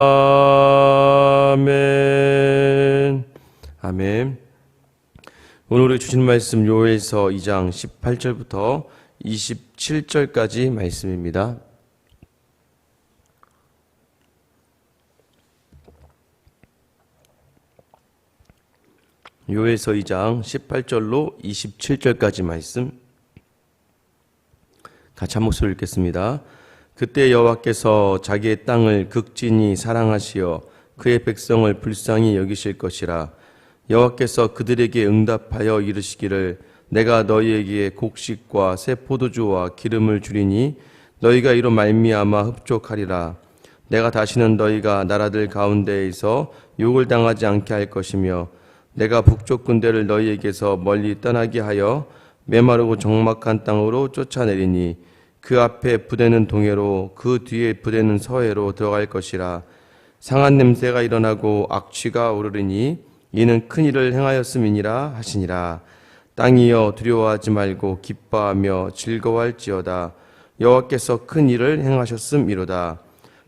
아멘. 아멘. 오늘 우리 주신 말씀 요엘서 2장 18절부터 27절까지 말씀입니다. 요엘서 2장 18절로 27절까지 말씀 같이 한 목소리로 읽겠습니다. 그때 여호와께서 자기의 땅을 극진히 사랑하시어 그의 백성을 불쌍히 여기실 것이라. 여호와께서 그들에게 응답하여 이르시기를 내가 너희에게 곡식과 새 포도주와 기름을 주리니 너희가 이로 말미암아 흡족하리라. 내가 다시는 너희가 나라들 가운데에서 욕을 당하지 않게 할 것이며 내가 북쪽 군대를 너희에게서 멀리 떠나게 하여 메마르고 적막한 땅으로 쫓아내리니 그 앞에 부대는 동해로 그 뒤에 부대는 서해로 들어갈 것이라. 상한 냄새가 일어나고 악취가 오르리니 이는 큰 일을 행하였음이니라 하시니라. 땅이여 두려워하지 말고 기뻐하며 즐거워할지어다. 여호와께서 큰 일을 행하셨음이로다.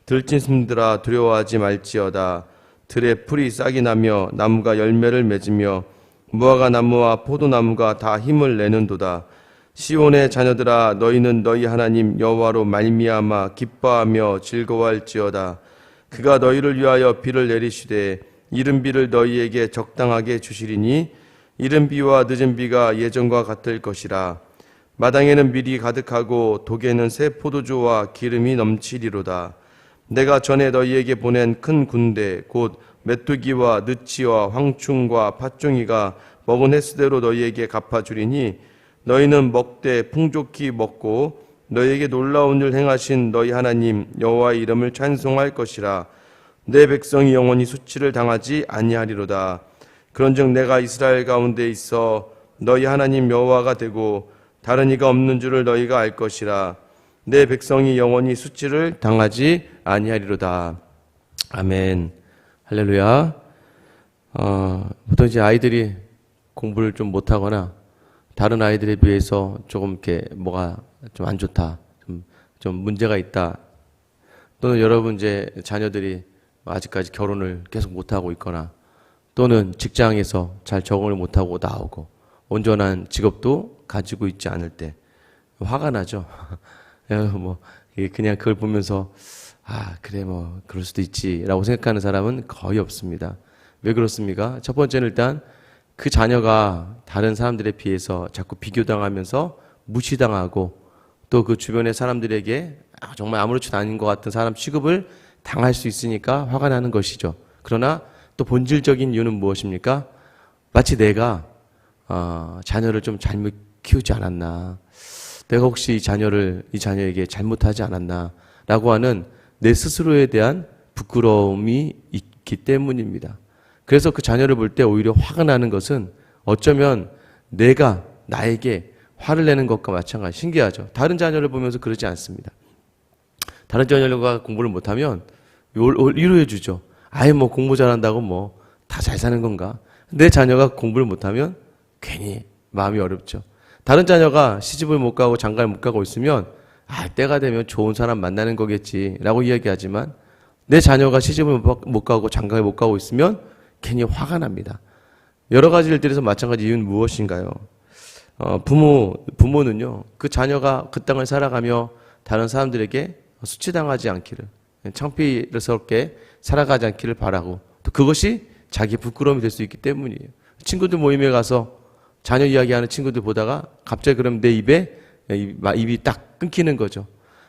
들짐승들아 두려워하지 말지어다. 들에 풀이 싹이 나며 나무가 열매를 맺으며 무화과 나무와 포도나무가 다 힘을 내는도다. 시온의 자녀들아 너희는 너희 하나님 여호와로 말미암아 기뻐하며 즐거워할지어다. 그가 너희를 위하여 비를 내리시되 이른 비를 너희에게 적당하게 주시리니 이른 비와 늦은 비가 예전과 같을 것이라. 마당에는 밀이 가득하고 독에는 새 포도주와 기름이 넘치리로다. 내가 전에 너희에게 보낸 큰 군대 곧 메뚜기와 느치와 황충과 팥종이가 먹은 횟수대로 너희에게 갚아주리니 너희는 먹되 풍족히 먹고 너희에게 놀라운 일 행하신 너희 하나님 여호와의 이름을 찬송할 것이라. 내 백성이 영원히 수치를 당하지 아니하리로다. 그런즉 내가 이스라엘 가운데 있어 너희 하나님 여호와가 되고 다른 이가 없는 줄을 너희가 알 것이라. 내 백성이 영원히 수치를 당하지 아니하리로다. 아멘. 할렐루야. 보통 이제 아이들이 공부를 좀 못하거나 다른 아이들에 비해서 조금 이렇게 뭐가 좀 안 좋다, 좀 문제가 있다, 또는 여러분 이제 자녀들이 아직까지 결혼을 계속 못하고 있거나 또는 직장에서 잘 적응을 못하고 나오고 온전한 직업도 가지고 있지 않을 때 화가 나죠. 뭐 그냥 그걸 보면서 그래 뭐 그럴 수도 있지라고 생각하는 사람은 거의 없습니다. 왜 그렇습니까? 첫 번째는 일단 그 자녀가 다른 사람들에 비해서 자꾸 비교당하면서 무시당하고 또 그 주변의 사람들에게 정말 아무렇지도 않은 것 같은 사람 취급을 당할 수 있으니까 화가 나는 것이죠. 그러나 또 본질적인 이유는 무엇입니까? 마치 내가 자녀를 좀 잘못 키우지 않았나, 내가 혹시 이 자녀에게 잘못하지 않았나 라고 하는 내 스스로에 대한 부끄러움이 있기 때문입니다. 그래서 그 자녀를 볼 때 오히려 화가 나는 것은 어쩌면 내가 나에게 화를 내는 것과 마찬가지. 신기하죠. 다른 자녀를 보면서 그러지 않습니다. 다른 자녀가 공부를 못하면 위로해 주죠. 뭐 공부 잘한다고 뭐 다 잘 사는 건가. 내 자녀가 공부를 못하면 괜히 마음이 어렵죠. 다른 자녀가 시집을 못 가고 장가를 못 가고 있으면 때가 되면 좋은 사람 만나는 거겠지라고 이야기하지만 내 자녀가 시집을 못 가고 장가를 못 가고 있으면 괜히 화가 납니다. 여러 가지 일들에서 마찬가지 이유는 무엇인가요? 부모는요, 그 자녀가 그 땅을 살아가며 다른 사람들에게 수치당하지 않기를, 창피스럽게 살아가지 않기를 바라고, 또 그것이 자기 부끄러움이 될 수 있기 때문이에요. 친구들 모임에 가서 자녀 이야기하는 친구들 보다가 갑자기 그럼 내 입이 딱 끊기는 거죠.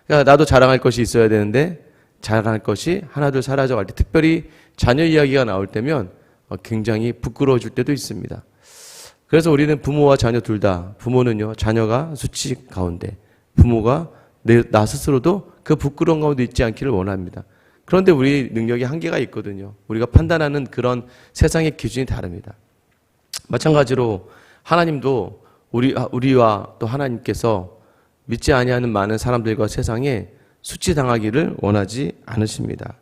그러니까 나도 자랑할 것이 있어야 되는데 자랑할 것이 하나둘 사라져갈 때, 특별히 자녀 이야기가 나올 때면 굉장히 부끄러워질 때도 있습니다. 그래서 우리는 부모와 자녀 둘 다, 부모는요, 자녀가 수치 가운데, 부모가 나 스스로도 그 부끄러운 가운데 있지 않기를 원합니다. 그런데 우리 능력이 한계가 있거든요. 우리가 판단하는 그런 세상의 기준이 다릅니다. 마찬가지로 하나님도 우리와 또 하나님께서 믿지 아니하는 많은 사람들과 세상에 수치당하기를 원하지 않으십니다.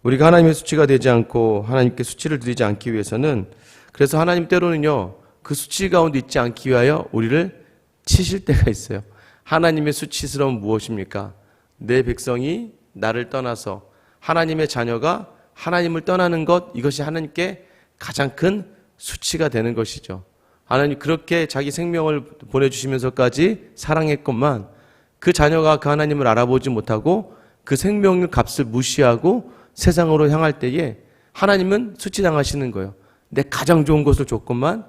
우리가 하나님의 수치가 되지 않고 하나님께 수치를 드리지 않기 위해서는, 그래서 하나님 때로는요, 그 수치 가운데 있지 않기 위하여 우리를 치실 때가 있어요. 하나님의 수치스러움은 무엇입니까? 내 백성이 나를 떠나서 하나님의 자녀가 하나님을 떠나는 것, 이것이 하나님께 가장 큰 수치가 되는 것이죠. 하나님 그렇게 자기 생명을 보내주시면서까지 사랑했건만 그 자녀가 그 하나님을 알아보지 못하고 그 생명의 값을 무시하고 세상으로 향할 때에 하나님은 수치당하시는 거예요. 내 가장 좋은 것을 줬건만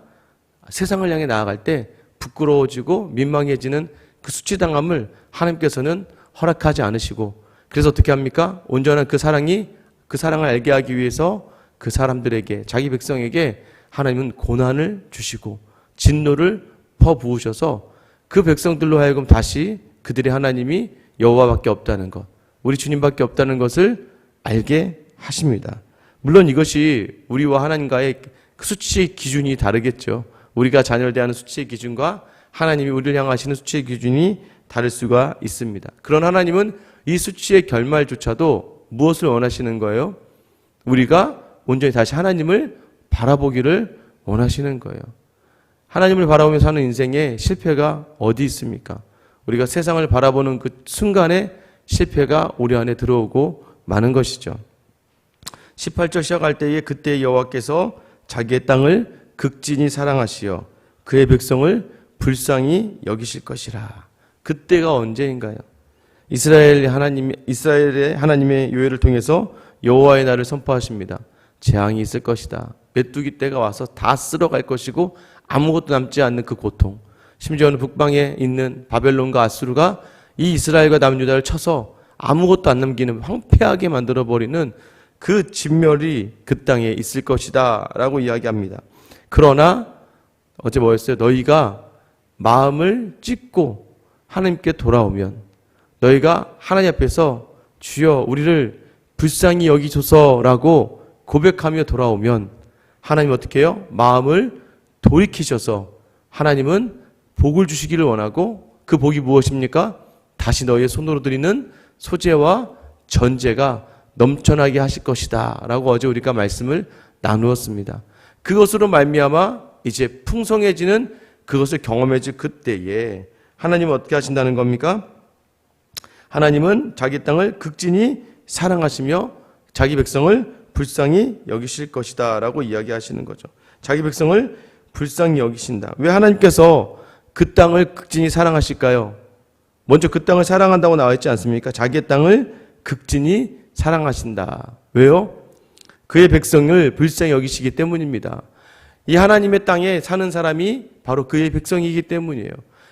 세상을 향해 나아갈 때 부끄러워지고 민망해지는 그 수치당함을 하나님께서는 허락하지 않으시고, 그래서 어떻게 합니까? 온전한 그 사랑을 알게 하기 위해서 그 사람들에게, 자기 백성에게 하나님은 고난을 주시고 진노를 퍼부으셔서 그 백성들로 하여금 다시 그들의 하나님이 여호와밖에 없다는 것, 우리 주님밖에 없다는 것을 알게 하십니다. 물론 이것이 우리와 하나님과의 수치의 기준이 다르겠죠. 우리가 자녀를 대하는 수치의 기준과 하나님이 우리를 향하시는 수치의 기준이 다를 수가 있습니다. 그런 하나님은 이 수치의 결말조차도 무엇을 원하시는 거예요? 우리가 온전히 다시 하나님을 바라보기를 원하시는 거예요. 하나님을 바라보며 사는 인생에 실패가 어디 있습니까? 우리가 세상을 바라보는 그 순간에 실패가 우리 안에 들어오고 마는 것이죠. 18절 시작할 때에 그때 여호와께서 자기의 땅을 극진히 사랑하시어 그의 백성을 불쌍히 여기실 것이라. 그때가 언제인가요? 이스라엘의 하나님의 요회를 통해서 여호와의 날을 선포하십니다. 재앙이 있을 것이다. 메뚜기 떼가 와서 다 쓸어갈 것이고 아무것도 남지 않는 그 고통. 심지어는 북방에 있는 바벨론과 아수르가 이 이스라엘과 남유다를 쳐서 아무것도 안 남기는 황폐하게 만들어버리는 그 진멸이 그 땅에 있을 것이다 라고 이야기합니다. 그러나 어제 뭐였어요? 너희가 마음을 찢고 하나님께 돌아오면, 너희가 하나님 앞에서 주여 우리를 불쌍히 여기소서라고 고백하며 돌아오면 하나님 어떻게 해요? 마음을 돌이키셔서 하나님은 복을 주시기를 원하고, 그 복이 무엇입니까? 다시 너희의 손으로 드리는 소재와 전제가 넘쳐나게 하실 것이다 라고 어제 우리가 말씀을 나누었습니다. 그것으로 말미암아 이제 풍성해지는 그것을 경험해질 그때에 하나님은 어떻게 하신다는 겁니까? 하나님은 자기 땅을 극진히 사랑하시며 자기 백성을 불쌍히 여기실 것이다 라고 이야기하시는 거죠. 자기 백성을 불쌍히 여기신다. 왜 하나님께서 그 땅을 극진히 사랑하실까요? 먼저 그 땅을 사랑한다고 나와 있지 않습니까? 자기의 땅을 극진히 사랑하신다. 왜요? 그의 백성을 불쌍히 여기시기 때문입니다. 이 하나님의 땅에 사는 사람이 바로 그의 백성이기 때문이에요.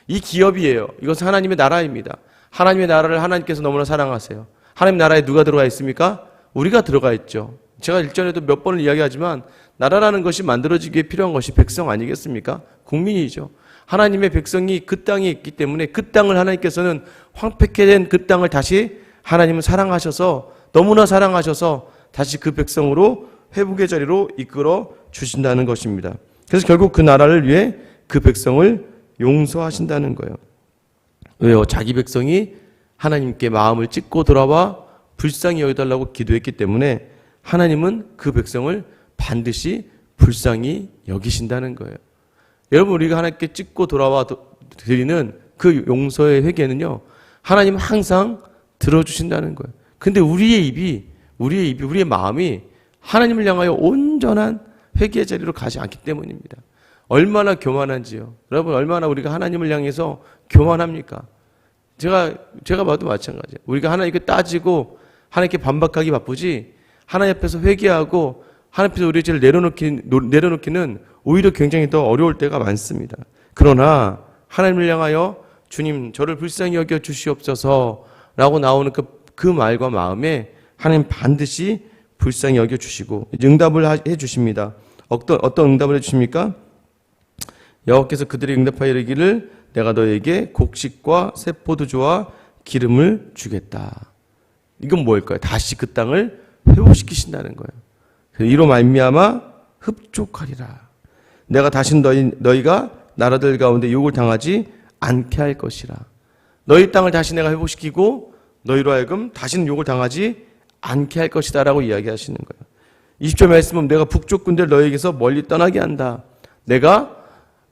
이 기업이에요. 이것은 하나님의 나라입니다. 하나님의 나라를 하나님께서 너무나 사랑하세요. 하나님 나라에 누가 들어가 있습니까? 우리가 들어가 있죠. 제가 일전에도 몇 번을 이야기하지만 나라라는 것이 만들어지기에 필요한 것이 백성 아니겠습니까? 국민이죠. 하나님의 백성이 그 땅에 있기 때문에 그 땅을 하나님께서는 황폐케 된 그 땅을 다시 하나님은 사랑하셔서, 너무나 사랑하셔서 다시 그 백성으로 회복의 자리로 이끌어 주신다는 것입니다. 그래서 결국 그 나라를 위해 그 백성을 용서하신다는 거예요. 왜요? 자기 백성이 하나님께 마음을 찢고 돌아와 불쌍히 여겨달라고 기도했기 때문에 하나님은 그 백성을 반드시 불쌍히 여기신다는 거예요. 여러분, 우리가 하나님께 찢고 돌아와 드리는 그 용서의 회개는요, 하나님은 항상 들어주신다는 거예요. 근데 우리의 마음이 하나님을 향하여 온전한 회개의 자리로 가지 않기 때문입니다. 얼마나 교만한지요. 여러분, 얼마나 우리가 하나님을 향해서 교만합니까? 제가 봐도 마찬가지예요. 우리가 하나님께 따지고 하나님께 반박하기 바쁘지, 하나님 앞에서 회개하고 하나님 앞에서 우리의 죄를 내려놓기는 오히려 굉장히 더 어려울 때가 많습니다. 그러나 하나님을 향하여 주님 저를 불쌍히 여겨 주시옵소서 라고 나오는 그 말과 마음에 하나님 반드시 불쌍히 여겨 주시고 응답을 해 주십니다. 어떤 응답을 해 주십니까? 여호와께서 그들의 응답하여 이르기를 내가 너에게 곡식과 새 포도주와 기름을 주겠다. 이건 뭘까요? 다시 그 땅을 회복시키신다는 거예요. 이로 말미암아 흡족하리라. 내가 다시 너희가 나라들 가운데 욕을 당하지 않게 할 것이라. 너희 땅을 다시 내가 회복시키고 너희로 하여금 다시는 욕을 당하지 않게 할 것이다 라고 이야기하시는 거예요. 20절 말씀은 내가 북쪽 군대를 너희에게서 멀리 떠나게 한다. 내가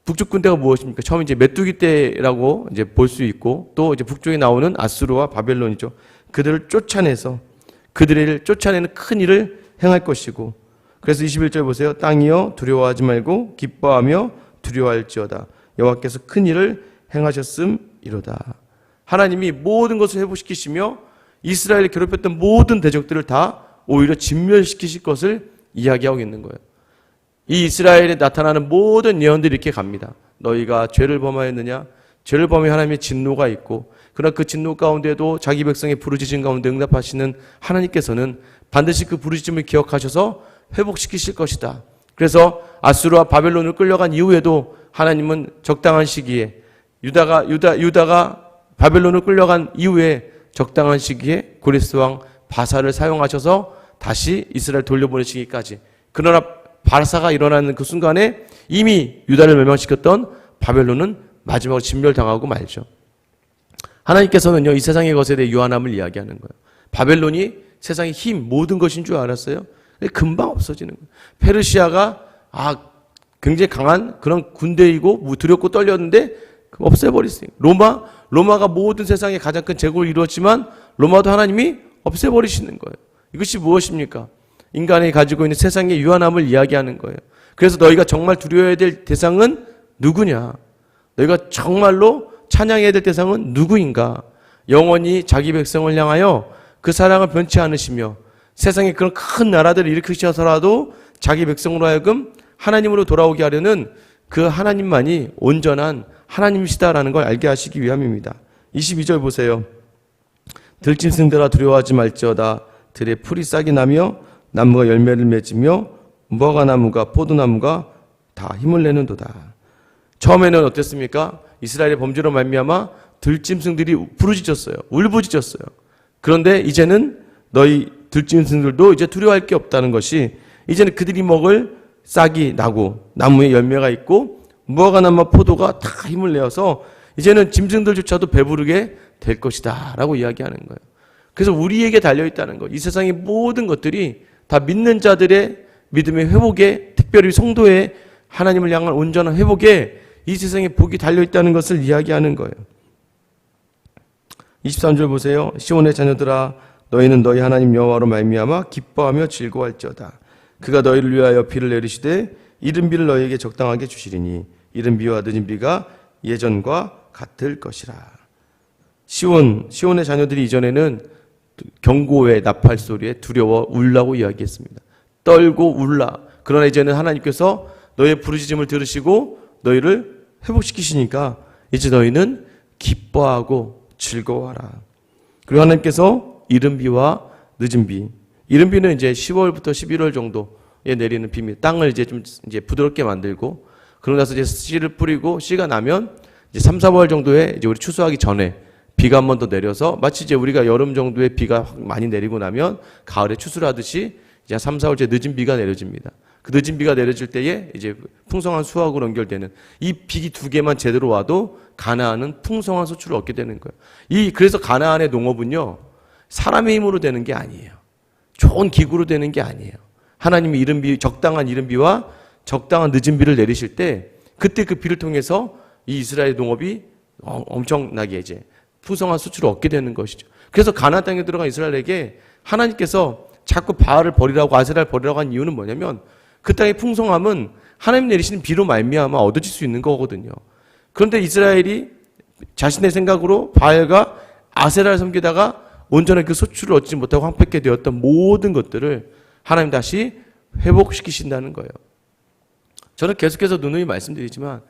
북쪽 군대가 무엇입니까? 처음 이제 메뚜기 떼라고 이제 볼 수 있고, 또 이제 북쪽에 나오는 아수르와 바벨론이죠. 그들을 쫓아내서 그들을 쫓아내는 큰 일을 행할 것이고, 그래서 21절 보세요. 땅이여 두려워하지 말고 기뻐하며 두려워할지어다. 여호와께서 큰 일을 행하셨음이로다. 하나님이 모든 것을 회복시키시며 이스라엘을 괴롭혔던 모든 대적들을 다 오히려 진멸시키실 것을 이야기하고 있는 거예요. 이 이스라엘에 나타나는 모든 예언들이 이렇게 갑니다. 너희가 죄를 범하였느냐? 죄를 범해 하나님의 진노가 있고, 그러나 그 진노 가운데도 자기 백성의 부르짖음 가운데 응답하시는 하나님께서는 반드시 그 부르짖음을 기억하셔서 회복시키실 것이다. 그래서 아수르와 바벨론을 끌려간 이후에도 하나님은 적당한 시기에 유다가 바벨론을 끌려간 이후에 적당한 시기에 고레스 왕 바사를 사용하셔서 다시 이스라엘 돌려보내시기까지. 그러나 바사가 일어나는 그 순간에 이미 유다를 멸망시켰던 바벨론은 마지막으로 진멸당하고 말죠. 하나님께서는요, 이 세상의 것에 대해 유한함을 이야기하는 거예요. 바벨론이 세상의 힘, 모든 것인 줄 알았어요. 금방 없어지는 거예요. 페르시아가 굉장히 강한 그런 군대이고 두렵고 떨렸는데 없애버렸어요. 로마가 모든 세상의 가장 큰 제국을 이루었지만 로마도 하나님이 없애버리시는 거예요. 이것이 무엇입니까? 인간이 가지고 있는 세상의 유한함을 이야기하는 거예요. 그래서 너희가 정말 두려워해야 될 대상은 누구냐? 너희가 정말로 찬양해야 될 대상은 누구인가? 영원히 자기 백성을 향하여 그 사랑을 변치 않으시며 세상에 그런 큰 나라들을 일으키셔서라도 자기 백성으로 하여금 하나님으로 돌아오게 하려는 그 하나님만이 온전한 하나님이시다라는 걸 알게 하시기 위함입니다. 22절 보세요. 들짐승들아 두려워하지 말지어다. 들의 풀이 싹이 나며 나무가 열매를 맺으며 무화과나무가 포도나무가 다 힘을 내는도다. 처음에는 어땠습니까? 이스라엘의 범죄로 말미암아 들짐승들이 부르짖었어요. 울부짖었어요. 그런데 이제는 너희 들짐승들도 이제 두려워할 게 없다는 것이, 이제는 그들이 먹을 싹이 나고 나무에 열매가 있고 무화과나무와 포도가 다 힘을 내어서 이제는 짐승들조차도 배부르게 될 것이다 라고 이야기하는 거예요. 그래서 우리에게 달려있다는 거, 이 세상의 모든 것들이 다 믿는 자들의 믿음의 회복에, 특별히 성도의 하나님을 향한 온전한 회복에 이 세상에 복이 달려있다는 것을 이야기하는 거예요. 23절 보세요. 시온의 자녀들아 너희는 너희 하나님 여호와로 말미암아 기뻐하며 즐거워할지어다. 그가 너희를 위하여 비를 내리시되 이른 비를 너희에게 적당하게 주시리니 이른 비와 늦은 비가 예전과 같을 것이라. 시온의 자녀들이 이전에는 경고의 나팔 소리에 두려워 울라고 이야기했습니다. 떨고 울라. 그러나 이제는 하나님께서 너희의 부르짖음을 들으시고 너희를 회복시키시니까 이제 너희는 기뻐하고 즐거워하라. 그리고 하나님께서 이른 비와 늦은 비, 이른 비는 이제 10월부터 11월 정도에 내리는 비입니다. 땅을 이제 좀 부드럽게 만들고, 그러고 나서 이제 씨를 뿌리고 씨가 나면 이제 3, 4월 정도에 이제 우리 추수하기 전에 비가 한 번 더 내려서, 마치 이제 우리가 여름 정도에 비가 많이 내리고 나면 가을에 추수를 하듯이 이제 3, 4월째 늦은 비가 내려집니다. 그 늦은 비가 내려질 때에 이제 풍성한 수확으로 연결되는, 이 비 두 개만 제대로 와도 가나안은 풍성한 소출을 얻게 되는 거예요. 그래서 가나안의 농업은요, 사람의 힘으로 되는 게 아니에요. 좋은 기구로 되는 게 아니에요. 하나님이 이른 비, 적당한 이른 비와 적당한 늦은 비를 내리실 때, 그때 그 비를 통해서 이 이스라엘 농업이 엄청나게 이제 풍성한 수출을 얻게 되는 것이죠. 그래서 가나안 땅에 들어간 이스라엘에게 하나님께서 자꾸 바알을 버리라고, 아세라를 버리라고 한 이유는 뭐냐면, 그 땅의 풍성함은 하나님 내리시는 비로 말미암아 얻어질 수 있는 거거든요. 그런데 이스라엘이 자신의 생각으로 바알과 아세라를 섬기다가 온전하게 그 소출을 얻지 못하고 황폐하게 되었던 모든 것들을 하나님 다시 회복시키신다는 거예요. 저는 계속해서 누누이 말씀드리지만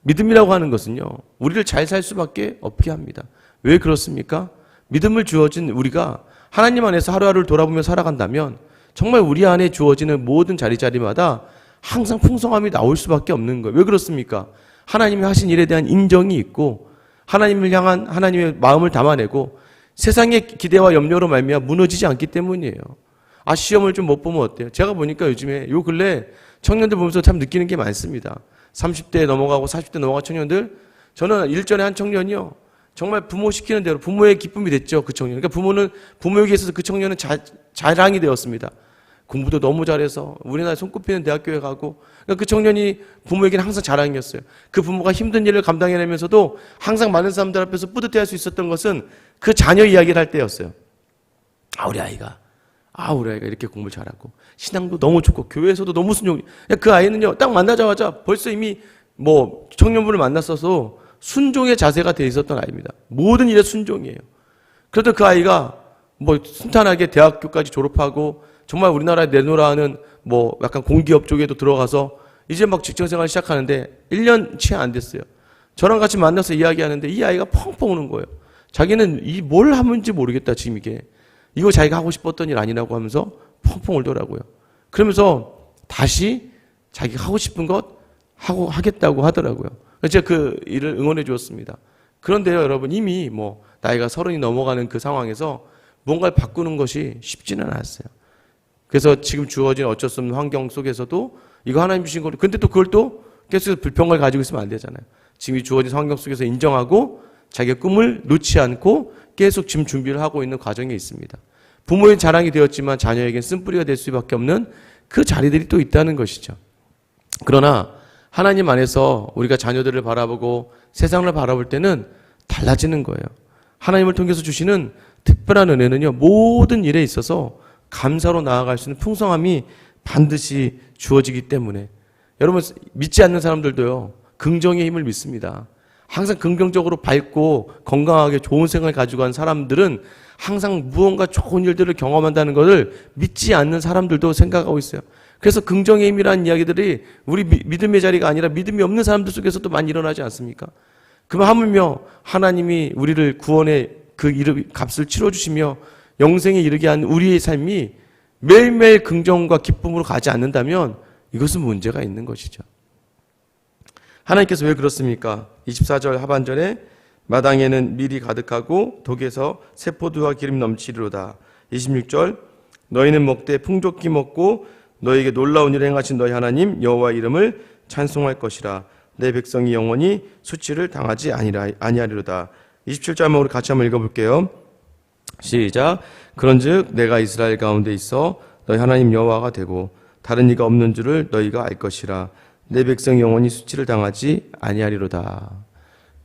믿음이라고 하는 것은요, 우리를 잘 살 수밖에 없게 합니다. 왜 그렇습니까? 믿음을 주어진 우리가 하나님 안에서 하루하루를 돌아보며 살아간다면 정말 우리 안에 주어지는 모든 자리마다 항상 풍성함이 나올 수밖에 없는 거예요. 왜 그렇습니까? 하나님이 하신 일에 대한 인정이 있고, 하나님을 향한 하나님의 마음을 담아내고, 세상의 기대와 염려로 말미암아 무너지지 않기 때문이에요. 시험을 좀 못 보면 어때요? 제가 보니까 요즘에 요 근래 청년들 보면서 참 느끼는 게 많습니다. 30대 넘어가고 40대 넘어간 청년들, 저는 일전에 한 청년이요, 정말 부모 시키는 대로 부모의 기쁨이 됐죠. 그 청년. 그러니까 부모에게 있어서 그 청년은 자랑이 되었습니다. 공부도 너무 잘해서 우리나라 손꼽히는 대학교에 가고, 그러니까 그 청년이 부모에게는 항상 자랑이었어요. 그 부모가 힘든 일을 감당해내면서도 항상 많은 사람들 앞에서 뿌듯해할 수 있었던 것은 그 자녀 이야기를 할 때였어요. 우리 아이가 우리 아이가 이렇게 공부 잘하고 신앙도 너무 좋고 교회에서도 너무 순종. 그 아이는요 딱 만나자마자 벌써 이미 뭐 청년부를 만났어서 순종의 자세가 돼 있었던 아이입니다. 모든 일에 순종이에요. 그래도 그 아이가 뭐 순탄하게 대학교까지 졸업하고 정말 우리나라에 내놓으라 하는 뭐 약간 공기업 쪽에도 들어가서 이제 막 직장생활 시작하는데 1년 채 안 됐어요. 저랑 같이 만나서 이야기하는데 이 아이가 펑펑 우는 거예요. 자기는 뭘 하는지 모르겠다 지금 이거 자기가 하고 싶었던 일 아니라고 하면서 펑펑 울더라고요. 그러면서 다시 자기가 하고 싶은 것 하겠다고 하더라고요. 제가 그 일을 응원해 주었습니다. 그런데요 여러분 이미 뭐 나이가 30이 넘어가는 그 상황에서 뭔가를 바꾸는 것이 쉽지는 않았어요. 그래서 지금 주어진 어쩔 수 없는 환경 속에서도 이거 하나님 주신 거를 근데 또 그걸 또 계속 불평을 가지고 있으면 안 되잖아요. 지금 이 주어진 환경 속에서 인정하고 자기의 꿈을 놓지 않고 계속 지금 준비를 하고 있는 과정에 있습니다. 부모의 자랑이 되었지만 자녀에겐 쓴뿌리가 될 수밖에 없는 그 자리들이 또 있다는 것이죠. 그러나 하나님 안에서 우리가 자녀들을 바라보고 세상을 바라볼 때는 달라지는 거예요. 하나님을 통해서 주시는 특별한 은혜는요 모든 일에 있어서 감사로 나아갈 수 있는 풍성함이 반드시 주어지기 때문에 여러분 믿지 않는 사람들도요 긍정의 힘을 믿습니다. 항상 긍정적으로 밝고 건강하게 좋은 생각을 가지고 간 사람들은 항상 무언가 좋은 일들을 경험한다는 것을 믿지 않는 사람들도 생각하고 있어요. 그래서 긍정의 힘이라는 이야기들이 우리 믿음의 자리가 아니라 믿음이 없는 사람들 속에서도 많이 일어나지 않습니까? 그러면 하물며 하나님이 우리를 구원의 그 값을 치러주시며 영생에 이르게 한 우리의 삶이 매일매일 긍정과 기쁨으로 가지 않는다면 이것은 문제가 있는 것이죠. 하나님께서 왜 그렇습니까? 24절 하반절에 마당에는 밀이 가득하고 독에서 세포두와 기름이 넘치리로다. 26절 너희는 먹되 풍족히 먹고 너희에게 놀라운 일을 행하신 너희 하나님 여호와 이름을 찬송할 것이라. 내 백성이 영원히 수치를 당하지 아니하리로다. 27절 한번 우리 같이 한번 읽어볼게요. 시작. 그런즉 내가 이스라엘 가운데 있어 너희 하나님 여호와가 되고 다른 이가 없는 줄을 너희가 알 것이라. 내 백성이 영원히 수치를 당하지 아니하리로다.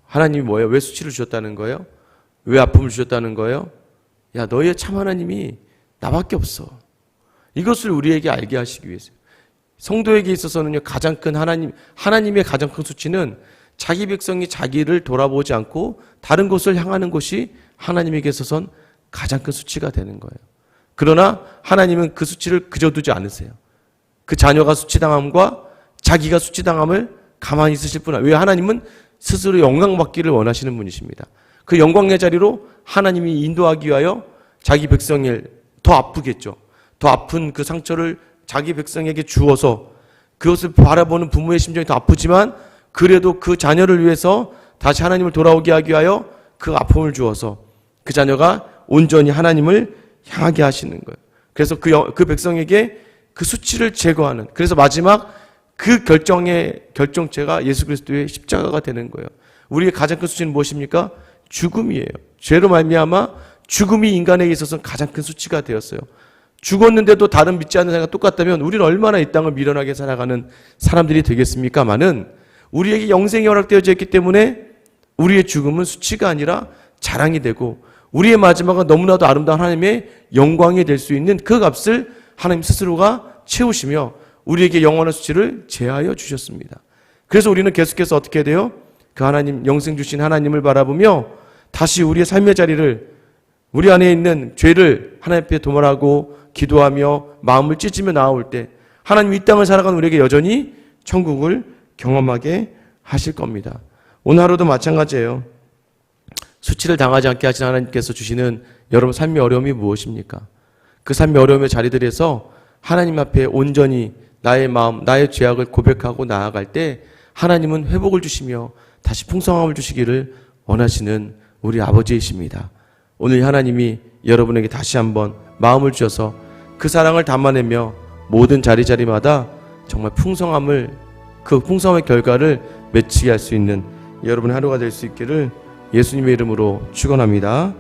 하나님이 뭐예요? 왜 수치를 주셨다는 거예요? 왜 아픔을 주셨다는 거예요? 야 너희의 참 하나님이 나밖에 없어. 이것을 우리에게 알게 하시기 위해서. 성도에게 있어서는요 가장 큰 하나님의 가장 큰 수치는 자기 백성이 자기를 돌아보지 않고 다른 곳을 향하는 것이 하나님에게 있어서는 가장 큰 수치가 되는 거예요. 그러나 하나님은 그 수치를 그저 두지 않으세요. 그 자녀가 수치당함과 자기가 수치당함을 가만히 있으실 뿐 아니라 왜 하나님은 스스로 영광받기를 원하시는 분이십니다. 그 영광의 자리로 하나님이 인도하기 위하여 자기 백성을 더 아프겠죠. 더 아픈 그 상처를 자기 백성에게 주어서 그것을 바라보는 부모의 심정이 더 아프지만 그래도 그 자녀를 위해서 다시 하나님을 돌아오게 하기 위하여 그 아픔을 주어서 그 자녀가 온전히 하나님을 향하게 하시는 거예요. 그래서 그 백성에게 그 수치를 제거하는 그래서 마지막 그 결정체가 예수 그리스도의 십자가가 되는 거예요. 우리의 가장 큰 수치는 무엇입니까? 죽음이에요. 죄로 말미암아 죽음이 인간에게 있어서 가장 큰 수치가 되었어요. 죽었는데도 다른 믿지 않는 사람과 똑같다면 우리는 얼마나 이 땅을 미련하게 살아가는 사람들이 되겠습니까마는 우리에게 영생이 허락되어져 있기 때문에 우리의 죽음은 수치가 아니라 자랑이 되고 우리의 마지막은 너무나도 아름다운 하나님의 영광이 될 수 있는 그 값을 하나님 스스로가 채우시며 우리에게 영원한 수치를 제하여 주셨습니다. 그래서 우리는 계속해서 어떻게 돼요? 그 하나님, 영생 주신 하나님을 바라보며 다시 우리의 삶의 자리를 우리 안에 있는 죄를 하나님 앞에 도말하고 기도하며 마음을 찢으며 나아올 때 하나님 이 땅을 살아가는 우리에게 여전히 천국을 경험하게 하실 겁니다. 오늘 하루도 마찬가지예요. 수치를 당하지 않게 하신 하나님께서 주시는 여러분 삶의 어려움이 무엇입니까? 그 삶의 어려움의 자리들에서 하나님 앞에 온전히 나의 마음, 나의 죄악을 고백하고 나아갈 때 하나님은 회복을 주시며 다시 풍성함을 주시기를 원하시는 우리 아버지이십니다. 오늘 하나님이 여러분에게 다시 한번 마음을 주셔서 그 사랑을 담아내며 모든 자리마다 정말 풍성함을 그 풍성함의 결과를 맺히게 할 수 있는 여러분의 하루가 될 수 있기를 예수님의 이름으로 축원합니다.